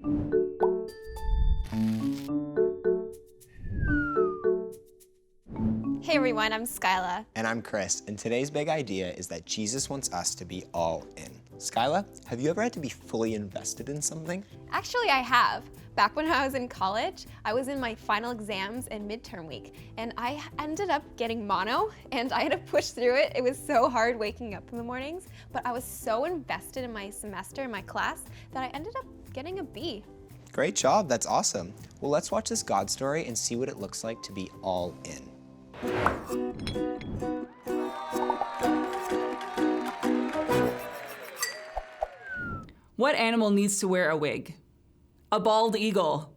Hey everyone, I'm Skylagh. And I'm Chris, and today's big idea is that Jesus wants us to be all in. Skylagh, have you ever had to be fully invested in something? Actually, I have. Back when I was in college, I was in my final exams and midterm week, and I ended up getting mono, and I had to push through it. It was so hard waking up in the mornings, but I was so invested in my semester, in my class, that I ended up getting a B. Great job, that's awesome. Well, let's watch this God story and see what it looks like to be all in. What animal needs to wear a wig? A bald eagle.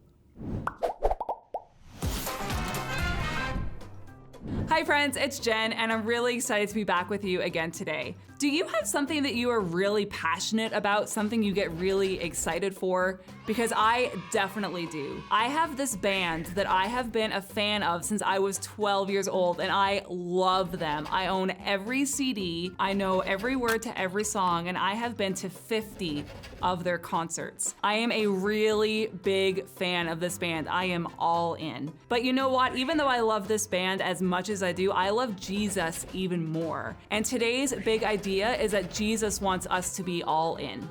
Hi friends, it's Jen, and I'm really excited to be back with you again today. Do you have something that you are really passionate about, something you get really excited for? Because I definitely do. I have this band that I have been a fan of since I was 12 years old, and I love them. I own every CD, I know every word to every song, and I have been to 50 of their concerts. I am a really big fan of this band. I am all in. But you know what? Even though I love this band as much as I do, I love Jesus even more. And today's big idea is that Jesus wants us to be all in.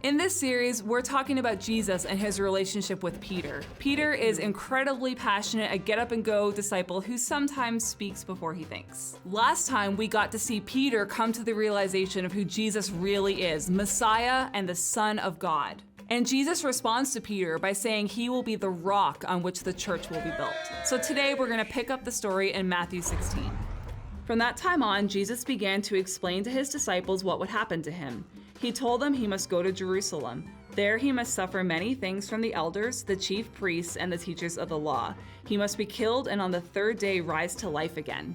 In this series, we're talking about Jesus and his relationship with Peter. Peter is incredibly passionate, a get-up-and-go disciple who sometimes speaks before he thinks. Last time, we got to see Peter come to the realization of who Jesus really is, Messiah and the Son of God. And Jesus responds to Peter by saying he will be the rock on which the church will be built. So today, we're gonna pick up the story in Matthew 16. From that time on, Jesus began to explain to his disciples what would happen to him. He told them he must go to Jerusalem. There he must suffer many things from the elders, the chief priests, and the teachers of the law. He must be killed and on the third day rise to life again.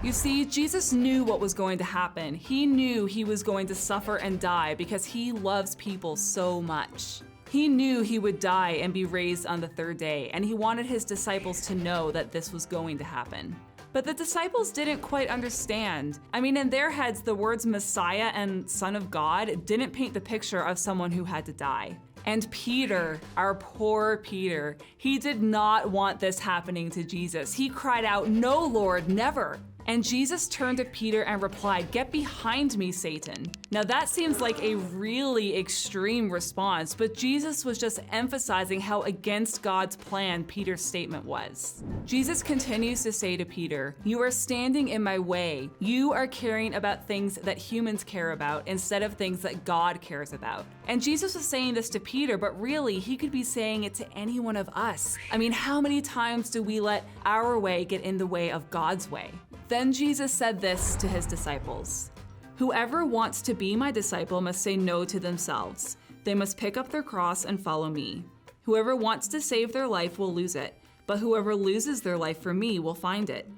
You see, Jesus knew what was going to happen. He knew he was going to suffer and die because he loves people so much. He knew he would die and be raised on the third day, and he wanted his disciples to know that this was going to happen. But the disciples didn't quite understand. I mean, in their heads, the words Messiah and Son of God didn't paint the picture of someone who had to die. And Peter, our poor Peter, he did not want this happening to Jesus. He cried out, "No, Lord, never." And Jesus turned to Peter and replied, "Get behind me, Satan." Now that seems like a really extreme response, but Jesus was just emphasizing how against God's plan Peter's statement was. Jesus continues to say to Peter, "You are standing in my way. You are caring about things that humans care about instead of things that God cares about." And Jesus was saying this to Peter, but really he could be saying it to any one of us. I mean, how many times do we let our way get in the way of God's way? Then Jesus said this to his disciples, "Whoever wants to be my disciple must say no to themselves. They must pick up their cross and follow me. Whoever wants to save their life will lose it, but whoever loses their life for me will find it.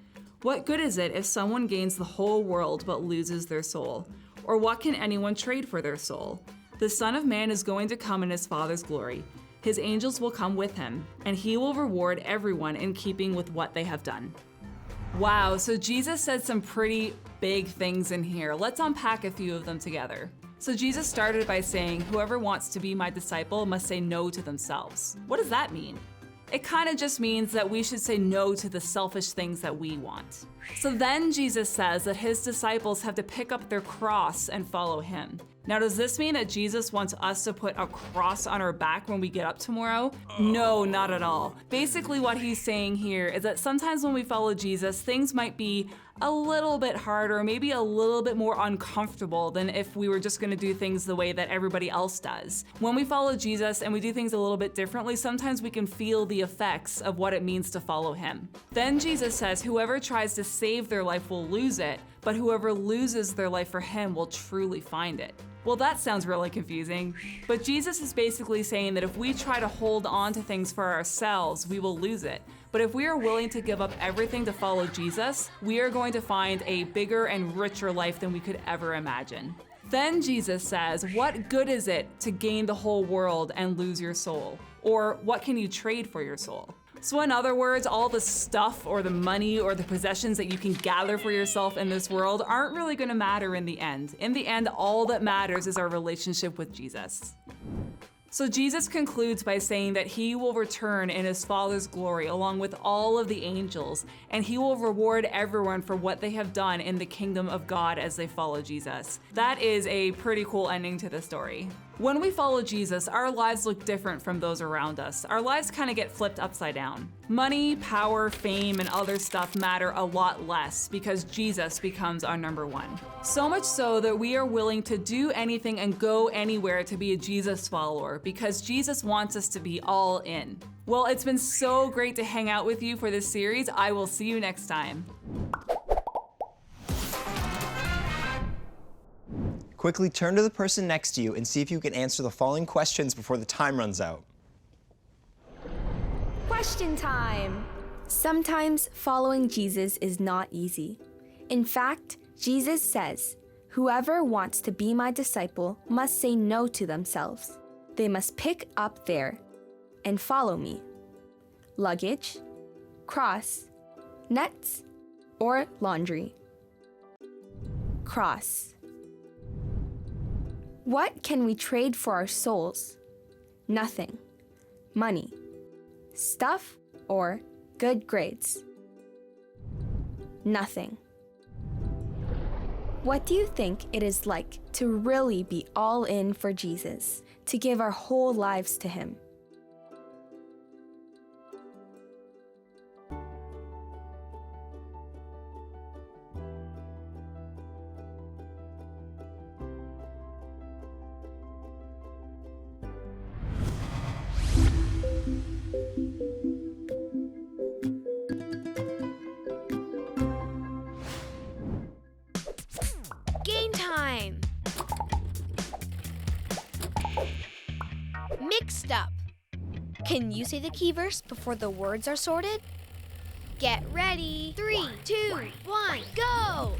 What good is it if someone gains the whole world but loses their soul? Or what can anyone trade for their soul? The Son of Man is going to come in his Father's glory. His angels will come with him, and he will reward everyone in keeping with what they have done." Wow, so Jesus said some pretty big things in here. Let's unpack a few of them together. So Jesus started by saying, "Whoever wants to be my disciple must say no to themselves." What does that mean? It kind of just means that we should say no to the selfish things that we want. So then Jesus says that his disciples have to pick up their cross and follow him. Now, does this mean that Jesus wants us to put a cross on our back when we get up tomorrow? No, not at all. Basically, what he's saying here is that sometimes when we follow Jesus, things might be a little bit harder, maybe a little bit more uncomfortable than if we were just gonna do things the way that everybody else does. When we follow Jesus and we do things a little bit differently, sometimes we can feel the effects of what it means to follow him. Then Jesus says, "Whoever tries to save their life will lose it, but whoever loses their life for him will truly find it." Well, that sounds really confusing, but Jesus is basically saying that if we try to hold on to things for ourselves, we will lose it. But if we are willing to give up everything to follow Jesus, we are going to find a bigger and richer life than we could ever imagine. Then Jesus says, "What good is it to gain the whole world and lose your soul? Or what can you trade for your soul?" So in other words, all the stuff or the money or the possessions that you can gather for yourself in this world aren't really gonna matter in the end. In the end, all that matters is our relationship with Jesus. So Jesus concludes by saying that he will return in his Father's glory along with all of the angels, and he will reward everyone for what they have done in the kingdom of God as they follow Jesus. That is a pretty cool ending to the story. When we follow Jesus, our lives look different from those around us. Our lives kind of get flipped upside down. Money, power, fame, and other stuff matter a lot less because Jesus becomes our number one. So much so that we are willing to do anything and go anywhere to be a Jesus follower because Jesus wants us to be all in. Well, it's been so great to hang out with you for this series. I will see you next time. Quickly turn to the person next to you and see if you can answer the following questions before the time runs out. Question time! Sometimes following Jesus is not easy. In fact, Jesus says, "Whoever wants to be my disciple must say no to themselves. They must pick up their and follow me. Luggage, cross, nets, or laundry." Cross. What can we trade for our souls? Nothing. Money, stuff, or good grades? Nothing. What do you think it is like to really be all in for Jesus, to give our whole lives to him? Game time! Mixed up. Can you say the key verse before the words are sorted? Get ready. 3, 2, 1, go!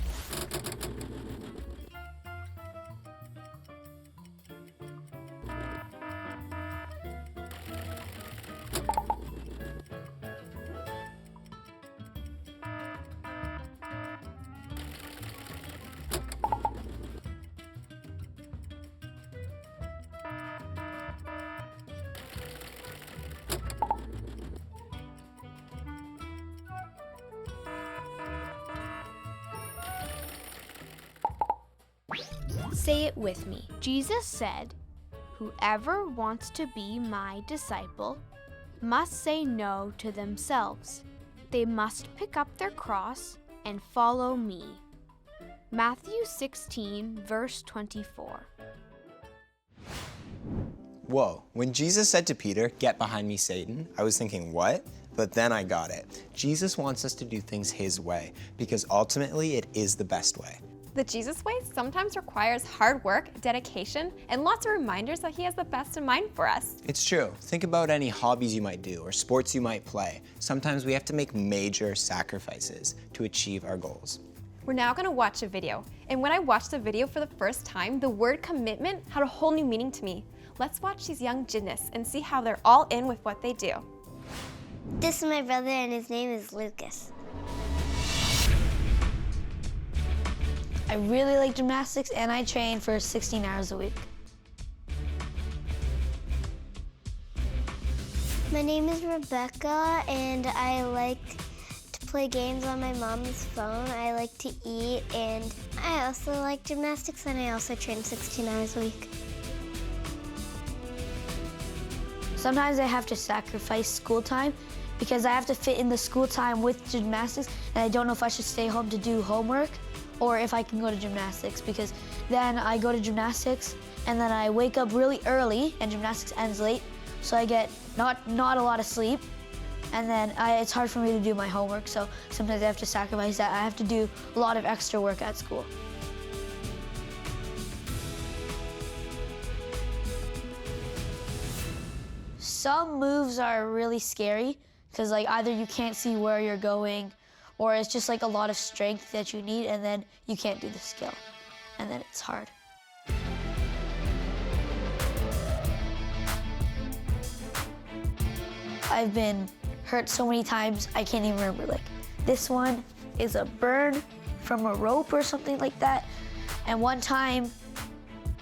Say it with me. Jesus said, "Whoever wants to be my disciple must say no to themselves. They must pick up their cross and follow me." Matthew 16, verse 24. Whoa, when Jesus said to Peter, "Get behind me, Satan," I was thinking, what? But then I got it. Jesus wants us to do things his way because ultimately it is the best way. The Jesus way sometimes requires hard work, dedication, and lots of reminders that he has the best in mind for us. It's true. Think about any hobbies you might do or sports you might play. Sometimes we have to make major sacrifices to achieve our goals. We're now gonna watch a video. And when I watched the video for the first time, the word commitment had a whole new meaning to me. Let's watch these young gymnasts and see how they're all in with what they do. This is my brother and his name is Lucas. I really like gymnastics and I train for 16 hours a week. My name is Rebecca and I like to play games on my mom's phone. I like to eat and I also like gymnastics and I also train 16 hours a week. Sometimes I have to sacrifice school time because I have to fit in the school time with gymnastics and I don't know if I should stay home to do homework or if I can go to gymnastics because then I go to gymnastics and then I wake up really early and gymnastics ends late, so I get not a lot of sleep, and then it's hard for me to do my homework, so sometimes I have to sacrifice that. I have to do a lot of extra work at school. Some moves are really scary because like either you can't see where you're going or it's just like a lot of strength that you need and then you can't do the skill and then it's hard. I've been hurt so many times I can't even remember. Like this one is a burn from a rope or something like that. And one time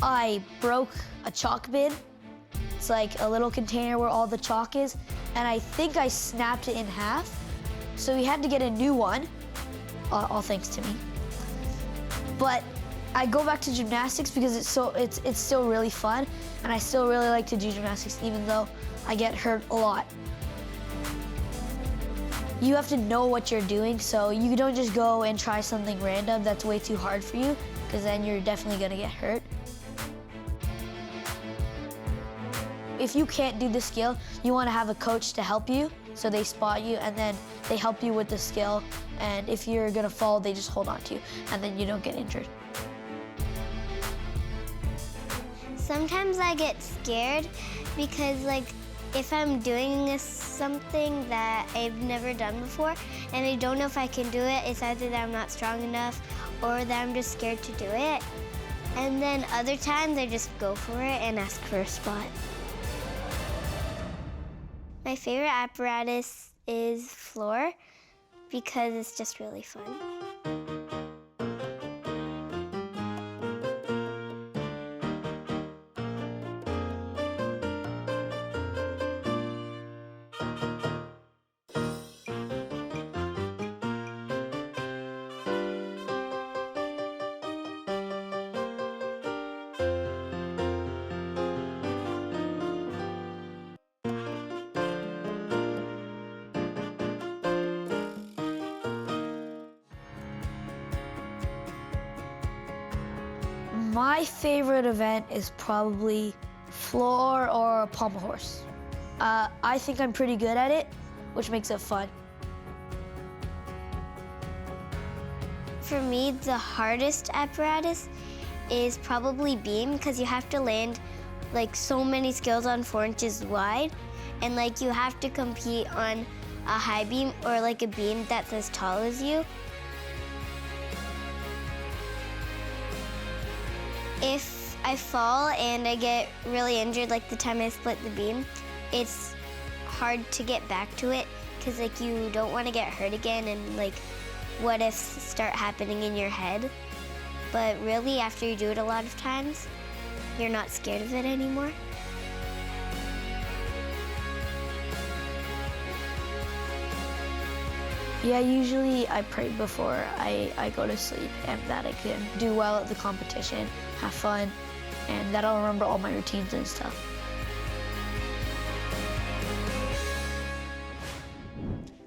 I broke a chalk bin It's like a little container where all the chalk is, and I think I snapped it in half. So we had to get a new one, all thanks to me. But I go back to gymnastics because it's still really fun, and I still really like to do gymnastics even though I get hurt a lot. You have to know what you're doing, so you don't just go and try something random that's way too hard for you, because then you're definitely gonna get hurt. If you can't do the skill, you wanna have a coach to help you, so they spot you and then they help you with the skill, and if you're gonna fall, they just hold on to you, and then you don't get injured. Sometimes I get scared because like if I'm doing something that I've never done before and I don't know if I can do it, it's either that I'm not strong enough or that I'm just scared to do it. And then other times I just go for it and ask for a spot. My favorite apparatus is floor because it's just really fun. My favorite event is probably floor or pommel horse. I think I'm pretty good at it, which makes it fun. For me, the hardest apparatus is probably beam because you have to land like so many skills on 4 inches wide, and like you have to compete on a high beam or like a beam that's as tall as you. If I fall and I get really injured, like the time I split the beam, it's hard to get back to it because like you don't want to get hurt again and like what ifs start happening in your head. But really, after you do it a lot of times, you're not scared of it anymore. Yeah, usually I pray before I go to sleep, and that I can do well at the competition, have fun, and that I'll remember all my routines and stuff.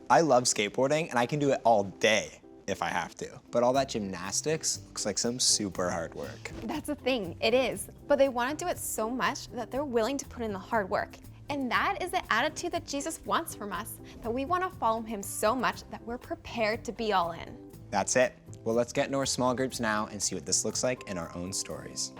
I love skateboarding and I can do it all day if I have to. But all that gymnastics looks like some super hard work. That's the thing, it is. But they want to do it so much that they're willing to put in the hard work. And that is the attitude that Jesus wants from us, that we want to follow him so much that we're prepared to be all in. That's it. Well, let's get into our small groups now and see what this looks like in our own stories.